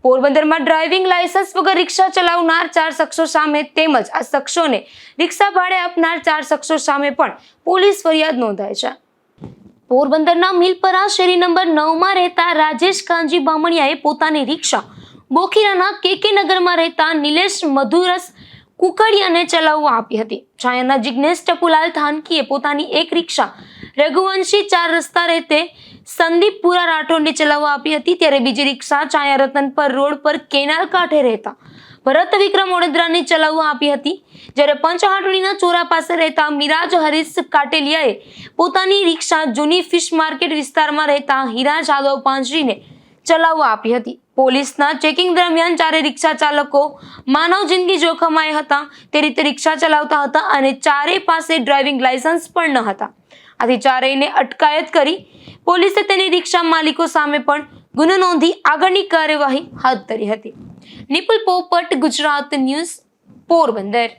પોરબંદરમાં driving licence વગર રિક્ષા ચલાવનાર 4 શખ્સો સામે તેમજ આ શખ્સોને રિક્ષા ભાડે આપનાર 4 શખ્સો સામે પણ પોલીસ ફરિયાદ નોંધાઈ છે। પોરબંદરના મિલપરા શેરી નંબર 9 માં રહેતા રાજેશ કાનજી બામણિયાએ પોતાની રિક્ષા બોખીરાના કેકે નગરમાં રહેતા નિલેશ મધુરસ કુકડિયાને ચલાવવા આપી હતી। છાયાના જિગ્નેશ ટપુલાલ થાનકીએ પોતાની એક રિક્ષા રઘુવંશી 4 રસ્તા રહેતે સંદીપપુરા રાઠોડને ચલાવવા આપી હતી, ત્યારે બીજી રિક્ષા છાયા રતનપર રોડ પર કેનાલ કાંઠે રહેતા ભરત વિક્રમ ઓડેદરાને ચલાવવા આપી હતી, જ્યારે પંચહાટડીના ચોરા પાસે રહેતા મિરાજ હરીશ કાટેલિયાએ પોતાની રિક્ષા જૂની ફિશ માર્કેટ વિસ્તારમાં રહેતા હીરા જાદવ પાંજરીને ચલાવવા આપી હતી। પોલીસના ચેકિંગ દરમિયાન ચારે રિક્ષા ચાલકો માનવ જિંદગી જોખમાયા હતા તે રીતે રિક્ષા ચલાવતા હતા અને ચારે પાસે ડ્રાઇવિંગ લાયસન્સ પણ ન હતા। આથી ચારેયને અટકાયત કરી પોલીસે તેની રિક્ષા માલિકો સામે પણ ગુનો નોંધી આગળની કાર્યવાહી હાથ ધરી હતી। નિપુલ પોપટ, ગુજરાત ન્યૂઝ, પોરબંદર।